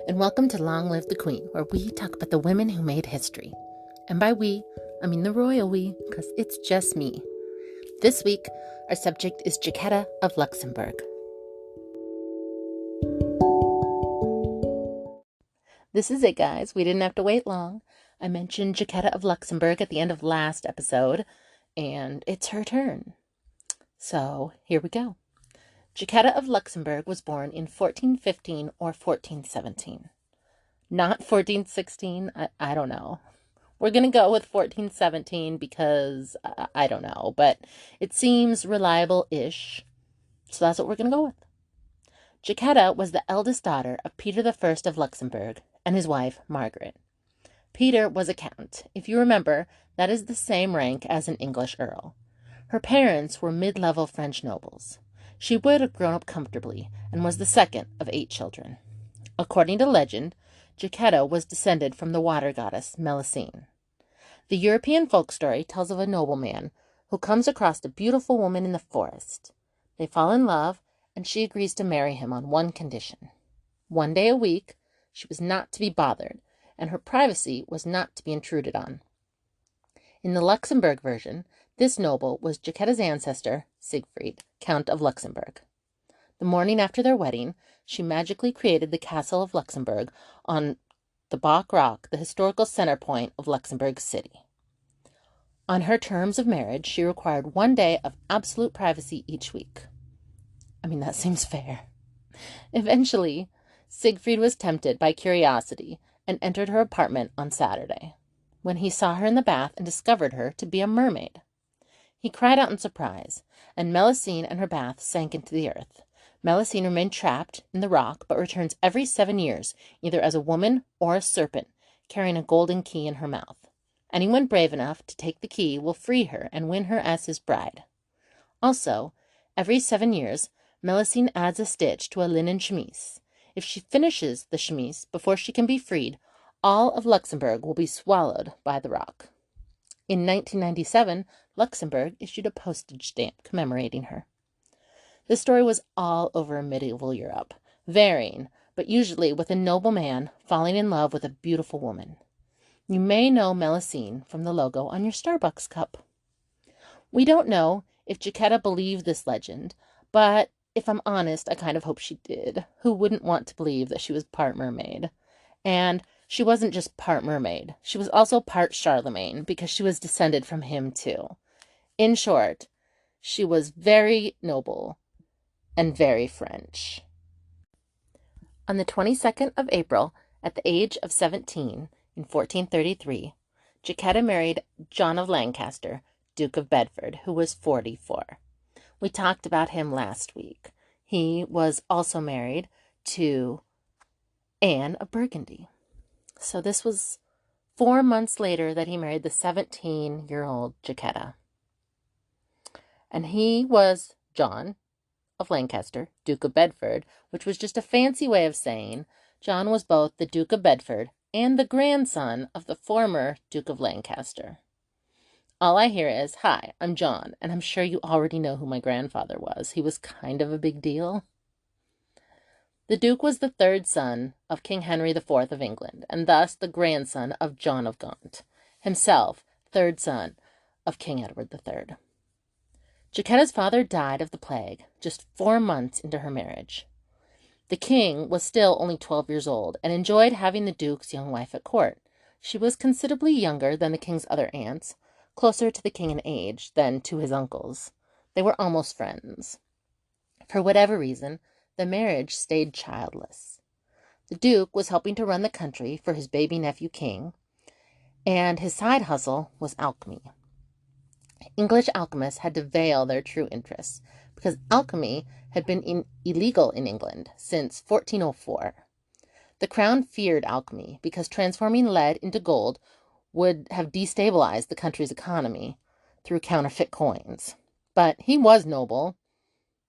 and welcome to Long Live the Queen, where we talk about the women who made history. And by we, I mean the royal we, because it's just me. This week, our subject is Jaquetta of Luxembourg. This is it, guys. We didn't have to wait long. I mentioned Jaquetta of Luxembourg at the end of last episode, and it's her turn. So, here we go. Jaquetta of Luxembourg was born in 1415 or 1417. Not 1416, I don't know. We're going to go with 1417 because I don't know, but it seems reliable-ish, so that's what we're going to go with. Jaquetta was the eldest daughter of Peter I of Luxembourg and his wife, Margaret. Peter was a count. If you remember, that is the same rank as an English earl. Her parents were mid-level French nobles. She would have grown up comfortably and was the second of 8 children. According to legend, Jaquetta was descended from the water goddess Melusine. The European folk story tells of a nobleman who comes across a beautiful woman in the forest. They fall in love, and she agrees to marry him on one condition. 1 day a week, she was not to be bothered, and her privacy was not to be intruded on. In the Luxembourg version, this noble was Jaquetta's ancestor, Siegfried, Count of Luxembourg. The morning after their wedding, she magically created the castle of Luxembourg on the Bach Rock, the historical center point of Luxembourg City. On her terms of marriage, she required 1 day of absolute privacy each week. I mean, that seems fair. Eventually, Siegfried was tempted by curiosity and entered her apartment on Saturday, when he saw her in the bath and discovered her to be a mermaid. He cried out in surprise, and Melusine and her bath sank into the earth. Melusine remained trapped in the rock, but returns every 7 years, either as a woman or a serpent, carrying a golden key in her mouth. Anyone brave enough to take the key will free her and win her as his bride. Also, every 7 years, Melusine adds a stitch to a linen chemise. If she finishes the chemise before she can be freed, all of Luxembourg will be swallowed by the rock. In 1997, Luxembourg issued a postage stamp commemorating her. The story was all over medieval Europe, varying, but usually with a noble man falling in love with a beautiful woman. You may know Melusine from the logo on your Starbucks cup. We don't know if Jaquetta believed this legend, but if I'm honest, I kind of hope she did. Who wouldn't want to believe that she was part mermaid? And she wasn't just part mermaid. She was also part Charlemagne, because she was descended from him too. In short, she was very noble and very French. On the 22nd of April, at the age of 17, in 1433, Jaquetta married John of Lancaster, Duke of Bedford, who was 44. We talked about him last week. He was also married to Anne of Burgundy. So this was 4 months later that he married the 17-year-old Jaquetta. And he was John of Lancaster, Duke of Bedford, which was just a fancy way of saying John was both the Duke of Bedford and the grandson of the former Duke of Lancaster. All I hear is, "Hi, I'm John, and I'm sure you already know who my grandfather was. He was kind of a big deal." The Duke was the 3rd son of King Henry IV of England, and thus the grandson of John of Gaunt, himself 3rd son of King Edward III. Jaquetta's father died of the plague just 4 months into her marriage. The king was still only 12 years old and enjoyed having the Duke's young wife at court. She was considerably younger than the king's other aunts, closer to the king in age than to his uncles. They were almost friends. For whatever reason, the marriage stayed childless. The Duke was helping to run the country for his baby nephew king, and his side hustle was alchemy. English alchemists had to veil their true interests because alchemy had been illegal in England since 1404. The crown feared alchemy because transforming lead into gold would have destabilized the country's economy through counterfeit coins. But he was noble,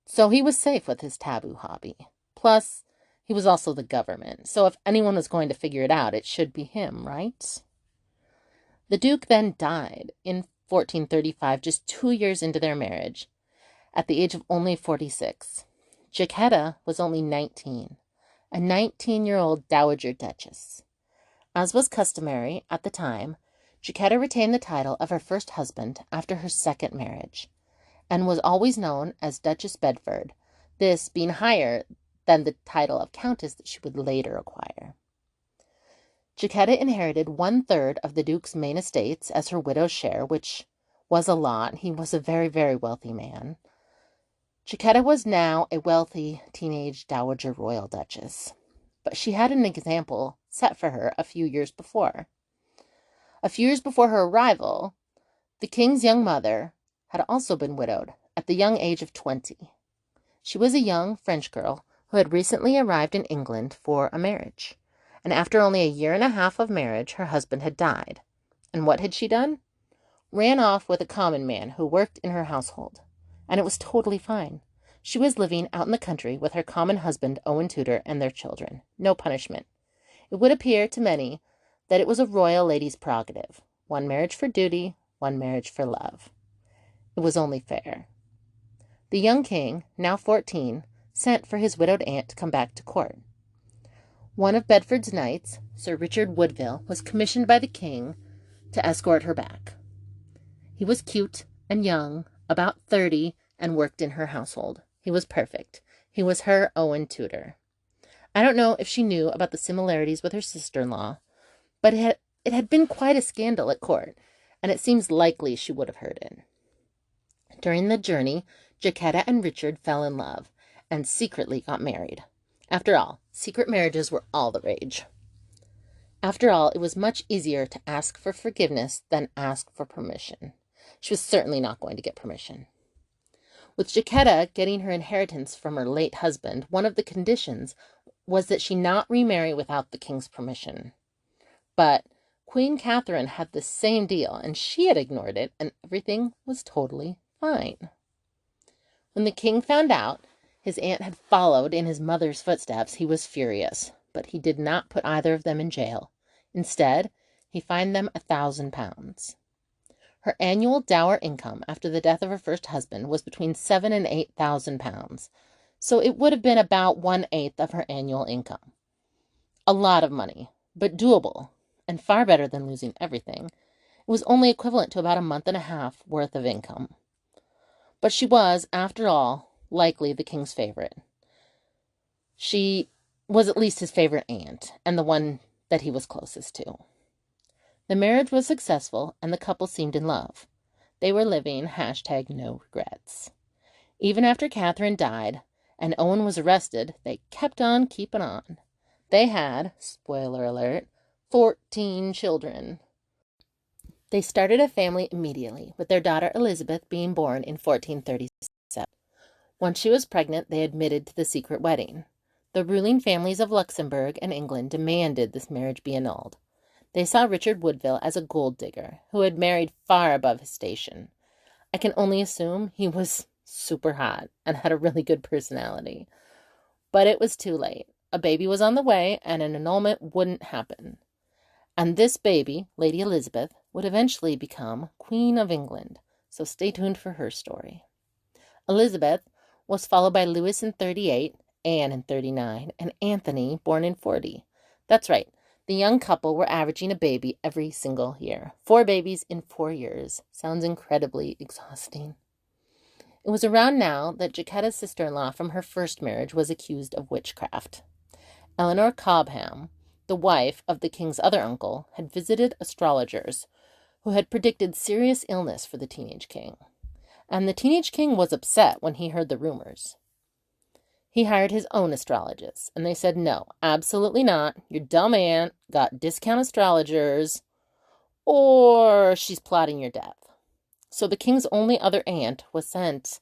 so he was safe with his taboo hobby. Plus, he was also the government, so if anyone was going to figure it out, it should be him, right? The Duke then died in 1435, just 2 years into their marriage, at the age of only 46. Jaquetta was only 19, a 19-year-old dowager duchess. As was customary at the time, Jaquetta retained the title of her first husband after her second marriage, and was always known as Duchess Bedford, this being higher than the title of countess that she would later acquire. Jaquetta inherited 1/3 of the Duke's main estates as her widow's share, which was a lot. He was a very, very wealthy man. Jaquetta was now a wealthy teenage dowager royal duchess, but she had an example set for her a few years before. A few years before her arrival, the king's young mother had also been widowed at the young age of 20. She was a young French girl who had recently arrived in England for a marriage, and after only a year and a half of marriage, her husband had died. And what had she done? Ran off with a common man who worked in her household, and it was totally fine. She was living out in the country with her common husband, Owen Tudor, and their children. No punishment. It would appear to many that it was a royal lady's prerogative. One marriage for duty, one marriage for love. It was only fair. The young king, now 14, sent for his widowed aunt to come back to court. One of Bedford's knights, Sir Richard Woodville, was commissioned by the king to escort her back. He was cute and young, about 30, and worked in her household. He was perfect. He was her Owen Tudor. I don't know if she knew about the similarities with her sister-in-law, but it had been quite a scandal at court, and it seems likely she would have heard it. During the journey, Jaquetta and Richard fell in love and secretly got married. After all, secret marriages were all the rage. After all, it was much easier to ask for forgiveness than ask for permission. She was certainly not going to get permission. With Jaquetta getting her inheritance from her late husband, one of the conditions was that she not remarry without the king's permission. But Queen Catherine had the same deal, and she had ignored it, and everything was totally fine. When the king found out his aunt had followed in his mother's footsteps, he was furious, but he did not put either of them in jail. Instead, he fined them £1,000. Her annual dower income after the death of her first husband was between £7,000 and £8,000, so it would have been about 1/8 of her annual income. A lot of money, but doable, and far better than losing everything. It was only equivalent to about a month and a half worth of income. But she was, after all, likely the king's favorite. She was at least his favorite aunt, and the one that he was closest to. The marriage was successful, and the couple seemed in love. They were living #no regrets. Even after Catherine died and Owen was arrested, they kept on keeping on. They had, spoiler alert, 14 children. They started a family immediately, with their daughter Elizabeth being born in 1437. Once she was pregnant, they admitted to the secret wedding. The ruling families of Luxembourg and England demanded this marriage be annulled. They saw Richard Woodville as a gold digger who had married far above his station. I can only assume he was super hot and had a really good personality. But it was too late. A baby was on the way, and an annulment wouldn't happen. And this baby, Lady Elizabeth, would eventually become Queen of England, so stay tuned for her story. Elizabeth was followed by Louis in 38, Anne in 39, and Anthony, born in 40. That's right, the young couple were averaging a baby every single year. 4 babies in 4 years. Sounds incredibly exhausting. It was around now that Jaquetta's sister-in-law from her first marriage was accused of witchcraft. Eleanor Cobham, the wife of the king's other uncle, had visited astrologers who had predicted serious illness for the teenage king. And the teenage king was upset when he heard the rumors. He hired his own astrologist, and they said, no, absolutely not. Your dumb aunt got discount astrologers, or she's plotting your death. So the king's only other aunt was sent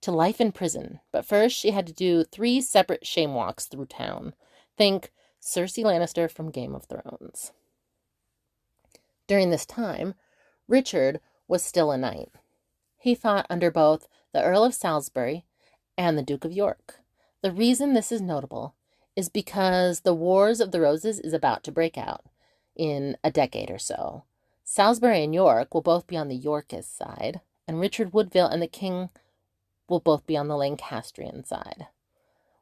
to life in prison, but first she had to do 3 separate shame walks through town. Think Cersei Lannister from Game of Thrones. During this time, Richard was still a knight. He fought under both the Earl of Salisbury and the Duke of York. The reason this is notable is because the Wars of the Roses is about to break out in a decade or so. Salisbury and York will both be on the Yorkist side, and Richard Woodville and the king will both be on the Lancastrian side.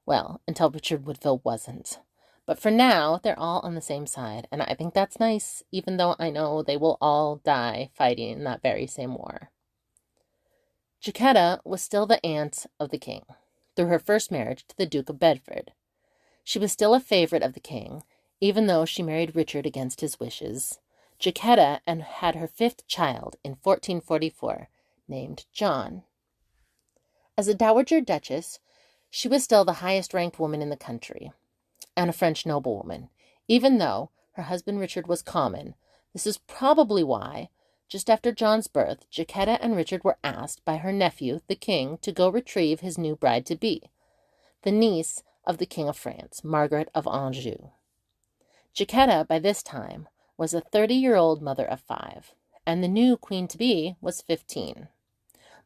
Well, until Richard Woodville wasn't. But for now, they're all on the same side, and I think that's nice, even though I know they will all die fighting in that very same war. Jaquetta was still the aunt of the king, through her first marriage to the Duke of Bedford. She was still a favorite of the king, even though she married Richard against his wishes. Jaquetta and had her fifth child in 1444, named John. As a dowager duchess, she was still the highest-ranked woman in the country, and a French noblewoman, even though her husband Richard was common. This is probably why, just after John's birth, Jaquetta and Richard were asked by her nephew, the king, to go retrieve his new bride-to-be, the niece of the King of France, Margaret of Anjou. Jaquetta, by this time, was a 30-year-old mother of 5, and the new queen-to-be was 15.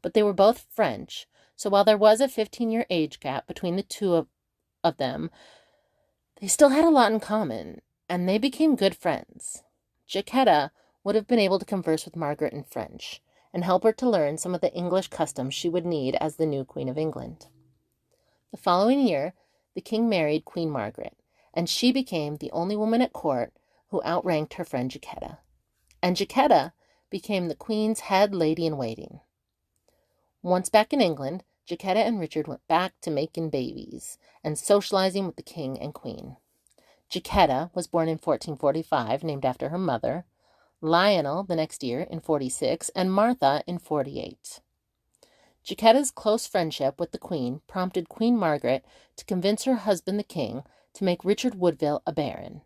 But they were both French, so while there was a 15-year age gap between the two of them, they still had a lot in common, and they became good friends. Jaquetta would have been able to converse with Margaret in French, and help her to learn some of the English customs she would need as the new Queen of England. The following year, the king married Queen Margaret, and she became the only woman at court who outranked her friend Jaquetta. And Jaquetta became the queen's head lady-in-waiting. Once back in England, Jaquetta and Richard went back to making babies and socializing with the king and queen. Jaquetta was born in 1445, named after her mother, Lionel the next year in 46, and Martha in 48. Jaquetta's close friendship with the queen prompted Queen Margaret to convince her husband the king to make Richard Woodville a baron.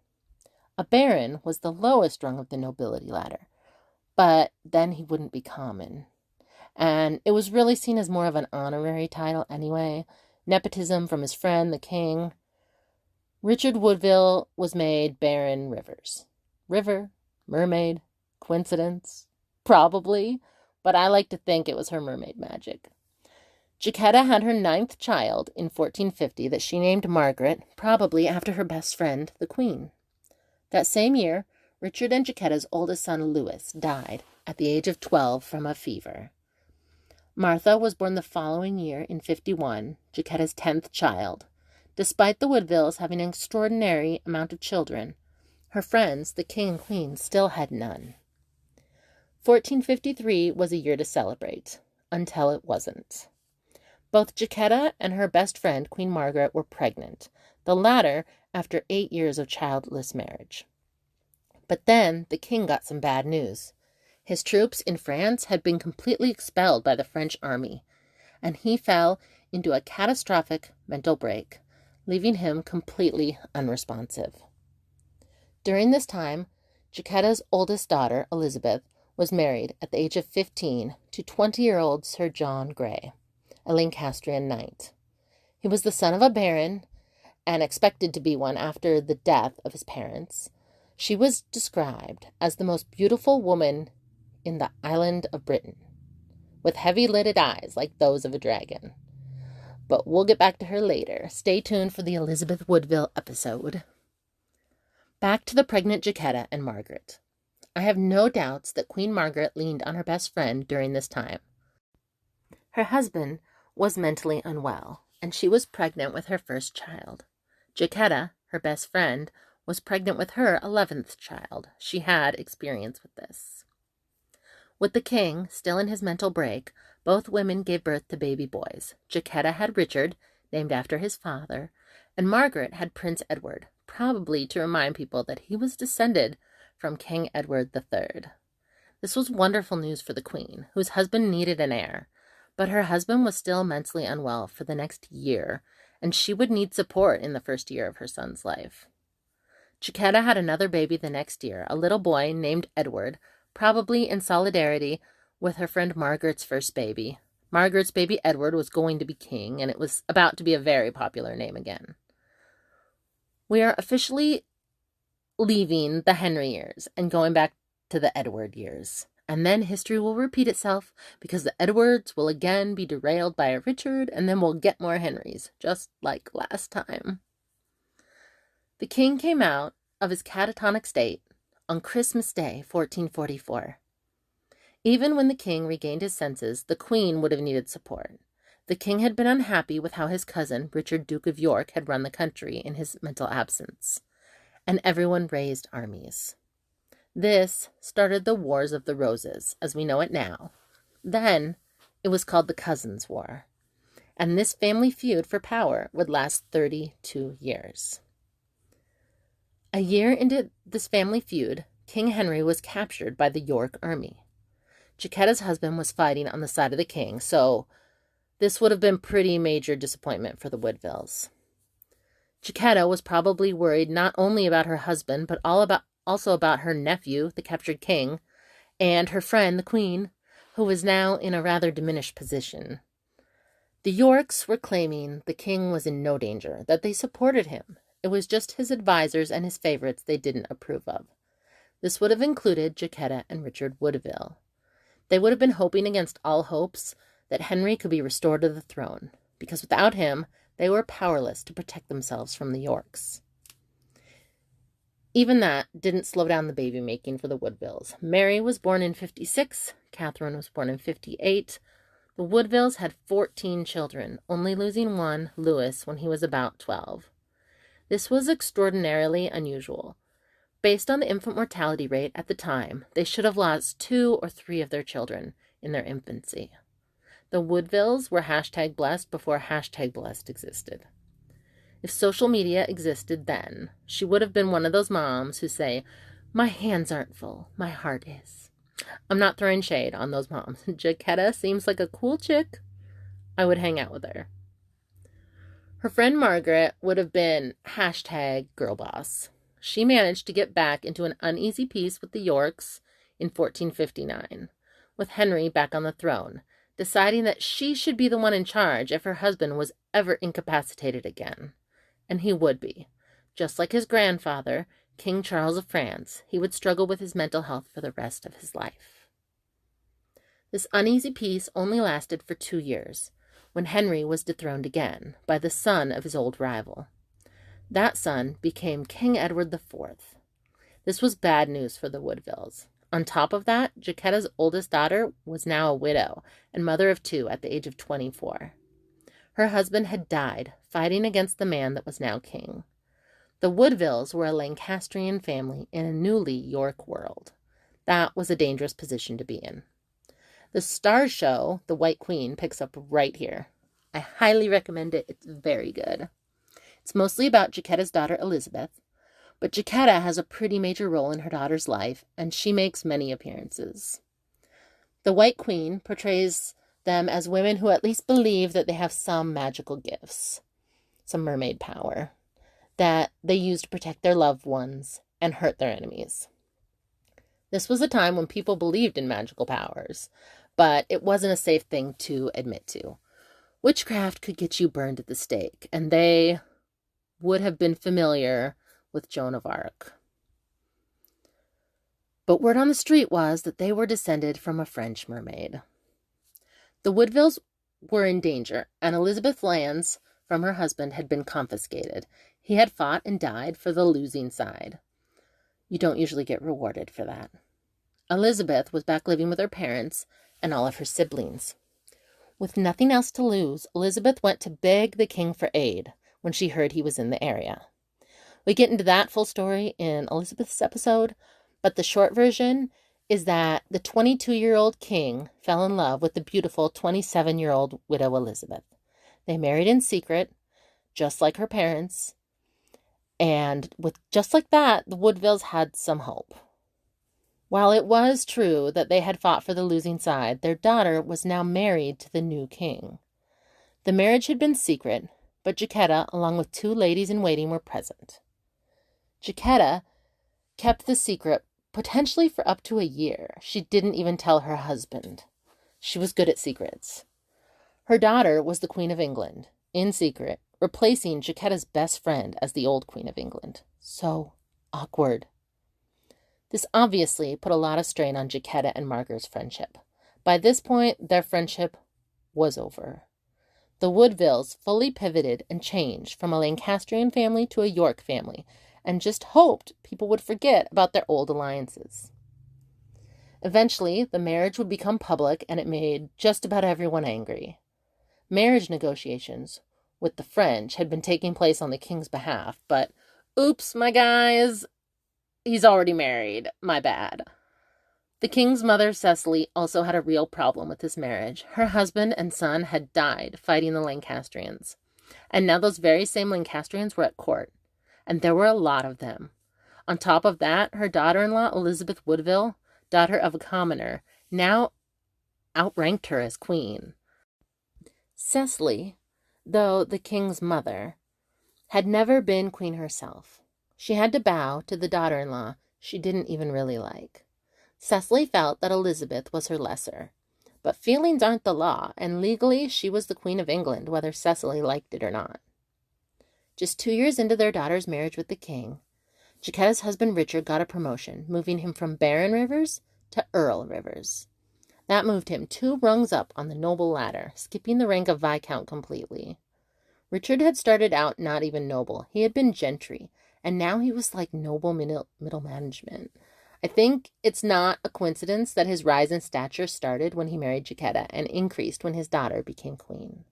A baron was the lowest rung of the nobility ladder, but then he wouldn't be common. And it was really seen as more of an honorary title anyway, nepotism from his friend the king. Richard Woodville was made Baron Rivers. River, mermaid, coincidence? Probably, but I like to think it was her mermaid magic. Jaquetta had her 9th child in 1450 that she named Margaret, probably after her best friend, the queen. That same year, Richard and Jaquetta's oldest son, Louis, died at the age of 12 from a fever. Martha was born the following year in 51, Jaquetta's 10th child. Despite the Woodvilles having an extraordinary amount of children, her friends, the king and queen, still had none. 1453 was a year to celebrate, until it wasn't. Both Jaquetta and her best friend, Queen Margaret, were pregnant, the latter after 8 years of childless marriage. But then the king got some bad news. His troops in France had been completely expelled by the French army, and he fell into a catastrophic mental break, leaving him completely unresponsive. During this time, Jaquetta's oldest daughter, Elizabeth, was married at the age of 15 to 20-year-old Sir John Grey, a Lancastrian knight. He was the son of a baron and expected to be one after the death of his parents. She was described as the most beautiful woman in the island of Britain, with heavy-lidded eyes like those of a dragon. But we'll get back to her later. Stay tuned for the Elizabeth Woodville episode. Back to the pregnant Jaquetta and Margaret. I have no doubts that Queen Margaret leaned on her best friend during this time. Her husband was mentally unwell, and she was pregnant with her first child. Jaquetta, her best friend, was pregnant with her 11th child. She had experience with this. With the king still in his mental break, both women gave birth to baby boys. Jaquetta had Richard, named after his father, and Margaret had Prince Edward, probably to remind people that he was descended from King Edward III. This was wonderful news for the queen, whose husband needed an heir, but her husband was still mentally unwell for the next year, and she would need support in the first year of her son's life. Jaquetta had another baby the next year, a little boy named Edward, probably in solidarity with her friend Margaret's first baby. Margaret's baby Edward was going to be king, and it was about to be a very popular name again. We are officially leaving the Henry years and going back to the Edward years. And then history will repeat itself because the Edwards will again be derailed by a Richard, and then we'll get more Henrys, just like last time. The king came out of his catatonic state on Christmas Day, 1444. Even when the king regained his senses, the queen would have needed support. The king had been unhappy with how his cousin, Richard, Duke of York, had run the country in his mental absence, and everyone raised armies. This started the Wars of the Roses, as we know it now. Then, it was called the Cousins' War, and this family feud for power would last 32 years. A year into this family feud, King Henry was captured by the York army. Jaquetta's husband was fighting on the side of the king, so this would have been pretty major disappointment for the Woodvilles. Jaquetta was probably worried not only about her husband, but also about her nephew, the captured king, and her friend, the queen, who was now in a rather diminished position. The Yorks were claiming the king was in no danger, that they supported him. It was just his advisors and his favorites they didn't approve of. This would have included Jaquetta and Richard Woodville. They would have been hoping against all hopes that Henry could be restored to the throne, because without him, they were powerless to protect themselves from the Yorks. Even that didn't slow down the baby-making for the Woodvilles. Mary was born in 56, Catherine was born in 58. The Woodvilles had 14 children, only losing one, Louis, when he was about 12. This was extraordinarily unusual. Based on the infant mortality rate at the time, they should have lost 2 or 3 of their children in their infancy. The Woodvilles were #blessed before #blessed existed. If social media existed then, she would have been one of those moms who say, "My hands aren't full, my heart is." I'm not throwing shade on those moms. Jaquetta seems like a cool chick. I would hang out with her. Her friend Margaret would have been #girlboss. She managed to get back into an uneasy peace with the Yorks in 1459, with Henry back on the throne, deciding that she should be the one in charge if her husband was ever incapacitated again. And he would be. Just like his grandfather, King Charles of France, he would struggle with his mental health for the rest of his life. This uneasy peace only lasted for 2 years, when Henry was dethroned again by the son of his old rival. That son became King Edward IV. This was bad news for the Woodvilles. On top of that, Jaquetta's oldest daughter was now a widow and mother of 2 at the age of 24. Her husband had died fighting against the man that was now king. The Woodvilles were a Lancastrian family in a newly York world. That was a dangerous position to be in. The Star show, The White Queen, picks up right here. I highly recommend it. It's very good. It's mostly about Jaquetta's daughter, Elizabeth, but Jaquetta has a pretty major role in her daughter's life, and she makes many appearances. The White Queen portrays them as women who at least believe that they have some magical gifts, some mermaid power, that they use to protect their loved ones and hurt their enemies. This was a time when people believed in magical powers, but it wasn't a safe thing to admit to. Witchcraft could get you burned at the stake, and they would have been familiar with Joan of Arc. But word on the street was that they were descended from a French mermaid. The Woodvilles were in danger, and Elizabeth's lands from her husband had been confiscated. He had fought and died for the losing side. You don't usually get rewarded for that. Elizabeth was back living with her parents and all of her siblings. With nothing else to lose, Elizabeth went to beg the king for aid when she heard he was in the area. We get into that full story in Elizabeth's episode, but the short version is that the 22-year-old king fell in love with the beautiful 27-year-old widow Elizabeth. They married in secret, just like her parents, and just like that, the Woodvilles had some hope. While it was true that they had fought for the losing side, their daughter was now married to the new king. The marriage had been secret, but Jaquetta, along with 2 ladies-in-waiting, were present. Jaquetta kept the secret potentially for up to a year. She didn't even tell her husband. She was good at secrets. Her daughter was the Queen of England, in secret, replacing Jaquetta's best friend as the old Queen of England. So awkward. This obviously put a lot of strain on Jaquetta and Margaret's friendship. By this point, their friendship was over. The Woodvilles fully pivoted and changed from a Lancastrian family to a York family, and just hoped people would forget about their old alliances. Eventually, the marriage would become public, and it made just about everyone angry. Marriage negotiations with the French had been taking place on the king's behalf, but oops, my guys, he's already married. My bad. The king's mother, Cecily, also had a real problem with this marriage. Her husband and son had died fighting the Lancastrians, and now those very same Lancastrians were at court, and there were a lot of them. On top of that, her daughter-in-law, Elizabeth Woodville, daughter of a commoner, now outranked her as queen. Cecily, though the king's mother, had never been queen herself. She had to bow to the daughter-in-law she didn't even really like. Cecily felt that Elizabeth was her lesser. But feelings aren't the law, and legally she was the Queen of England, whether Cecily liked it or not. Just 2 years into their daughter's marriage with the king, Jaquetta's husband Richard got a promotion, moving him from Baron Rivers to Earl Rivers. That moved him 2 rungs up on the noble ladder, skipping the rank of Viscount completely. Richard had started out not even noble. He had been gentry, and now he was like noble middle management. I think it's not a coincidence that his rise in stature started when he married Jaquetta and increased when his daughter became queen.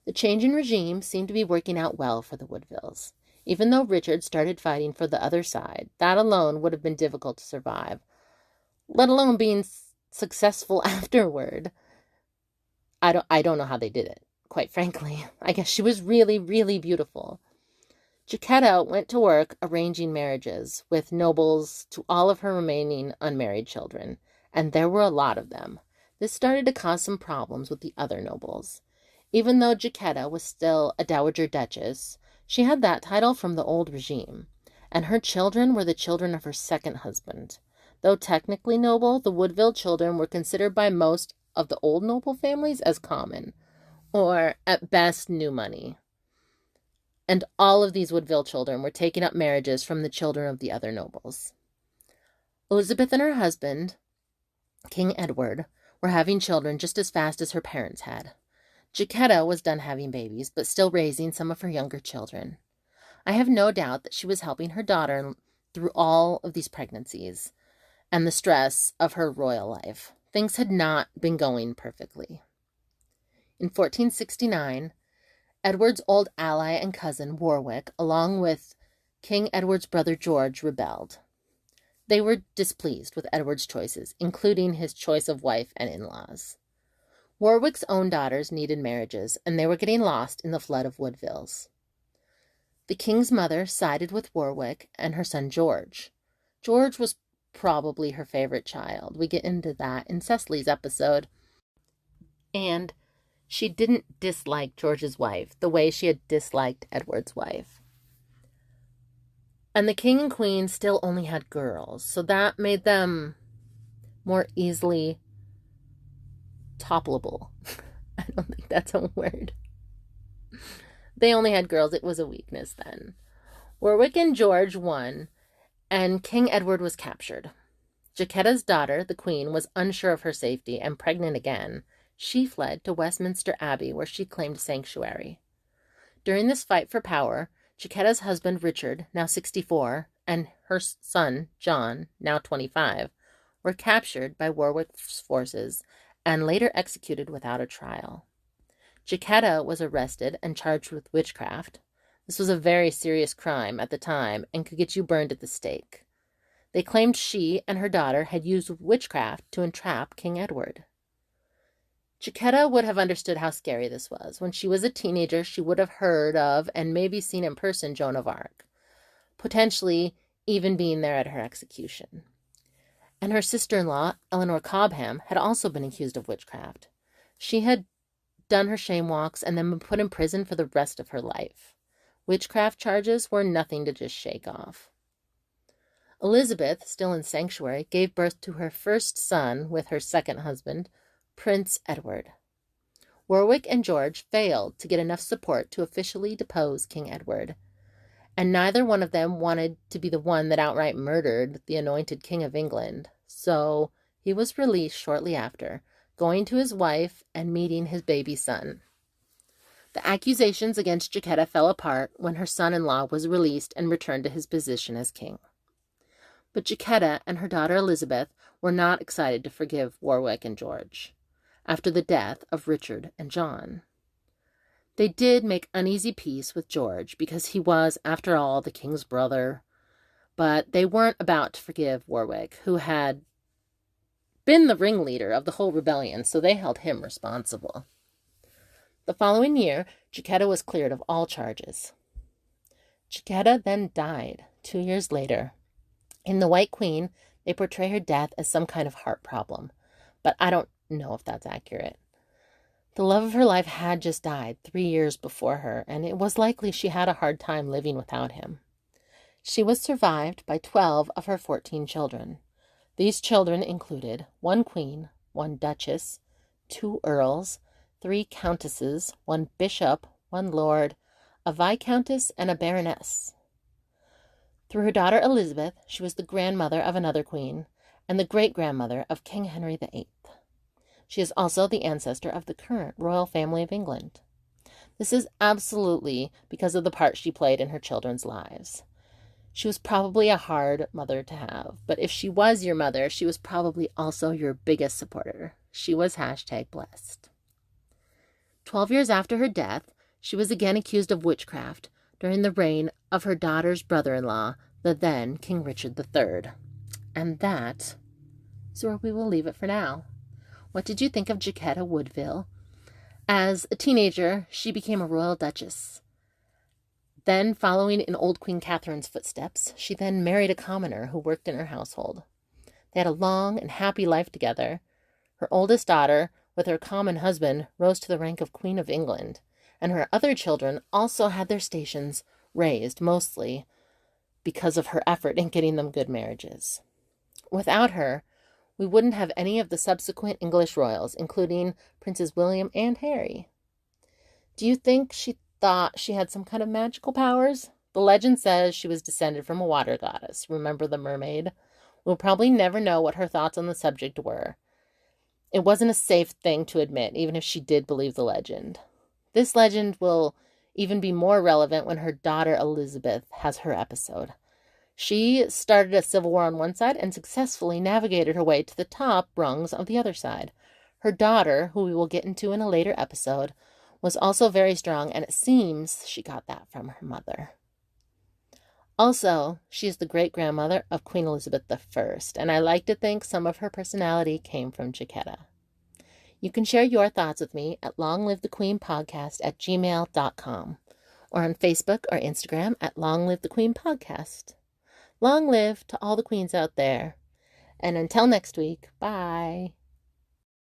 The change in regime seemed to be working out well for the Woodvilles. Even though Richard started fighting for the other side, that alone would have been difficult to survive, let alone being successful afterward. I don't know how they did it, quite frankly. I guess she was really, really beautiful. Jaquetta went to work arranging marriages with nobles to all of her remaining unmarried children, and there were a lot of them. This started to cause some problems with the other nobles. Even though Jaquetta was still a dowager duchess, she had that title from the old regime, and her children were the children of her second husband. Though technically noble, the Woodville children were considered by most of the old noble families as common, or at best new money. And all of these Woodville children were taking up marriages from the children of the other nobles. Elizabeth and her husband, King Edward, were having children just as fast as her parents had. Jaquetta was done having babies, but still raising some of her younger children. I have no doubt that she was helping her daughter through all of these pregnancies and the stress of her royal life. Things had not been going perfectly. In 1469, Edward's old ally and cousin, Warwick, along with King Edward's brother George, rebelled. They were displeased with Edward's choices, including his choice of wife and in-laws. Warwick's own daughters needed marriages, and they were getting lost in the flood of Woodvilles. The king's mother sided with Warwick and her son George. George was probably her favorite child. We get into that in Cecily's episode. And she didn't dislike George's wife the way she had disliked Edward's wife. And the king and queen still only had girls, so that made them more easily toppleable. I don't think that's a word. They only had girls. It was a weakness then. Warwick and George won, and King Edward was captured. Jaquetta's daughter, the queen, was unsure of her safety and pregnant again. She fled to Westminster Abbey, where she claimed sanctuary. During this fight for power, Jaquetta's husband, Richard, now 64, and her son, John, now 25, were captured by Warwick's forces and later executed without a trial. Jaquetta was arrested and charged with witchcraft. This was a very serious crime at the time and could get you burned at the stake. They claimed she and her daughter had used witchcraft to entrap King Edward. Jaquetta would have understood how scary this was. When she was a teenager, she would have heard of and maybe seen in person Joan of Arc, potentially even being there at her execution. And her sister-in-law, Eleanor Cobham, had also been accused of witchcraft. She had done her shame walks and then been put in prison for the rest of her life. Witchcraft charges were nothing to just shake off. Elizabeth, still in sanctuary, gave birth to her first son with her second husband, Prince Edward. Warwick and George failed to get enough support to officially depose King Edward, and neither one of them wanted to be the one that outright murdered the anointed King of England, so he was released shortly after, going to his wife and meeting his baby son. The accusations against Jaquetta fell apart when her son-in-law was released and returned to his position as king. But Jaquetta and her daughter Elizabeth were not excited to forgive Warwick and George. after the death of Richard and John. They did make uneasy peace with George because he was, after all, the king's brother, but they weren't about to forgive Warwick, who had been the ringleader of the whole rebellion, so they held him responsible. The following year, Jaquetta was cleared of all charges. Jaquetta then died 2 years later. In The White Queen, they portray her death as some kind of heart problem, but I don't know if that's accurate. The love of her life had just died 3 years before her, and it was likely she had a hard time living without him. She was survived by 12 of her 14 children. These children included 1 queen, 1 duchess, 2 earls, 3 countesses, 1 bishop, 1 lord, a viscountess, and a baroness. Through her daughter Elizabeth, she was the grandmother of another queen and the great-grandmother of King Henry VIII. She is also the ancestor of the current royal family of England. This is absolutely because of the part she played in her children's lives. She was probably a hard mother to have, but if she was your mother, she was probably also your biggest supporter. She was #blessed. 12 years after her death, she was again accused of witchcraft during the reign of her daughter's brother-in-law, the then King Richard III. And that is where we will leave it for now. What did you think of Jaquetta Woodville? As a teenager, she became a royal duchess. Then, following in old Queen Catherine's footsteps, she then married a commoner who worked in her household. They had a long and happy life together. Her oldest daughter, with her common husband, rose to the rank of Queen of England, and her other children also had their stations raised, mostly because of her effort in getting them good marriages. Without her, we wouldn't have any of the subsequent English royals, including Princes William and Harry. Do you think she thought she had some kind of magical powers? The legend says she was descended from a water goddess. Remember the mermaid? We'll probably never know what her thoughts on the subject were. It wasn't a safe thing to admit, even if she did believe the legend. This legend will even be more relevant when her daughter Elizabeth has her episode. She started a civil war on one side and successfully navigated her way to the top rungs of the other side. Her daughter, who we will get into in a later episode, was also very strong, and it seems she got that from her mother. Also, she is the great-grandmother of Queen Elizabeth I, and I like to think some of her personality came from Jaquetta. You can share your thoughts with me at longlivethequeenpodcast@gmail.com or on Facebook or Instagram at longlivethequeenpodcast. Long live to all the queens out there. And until next week, bye.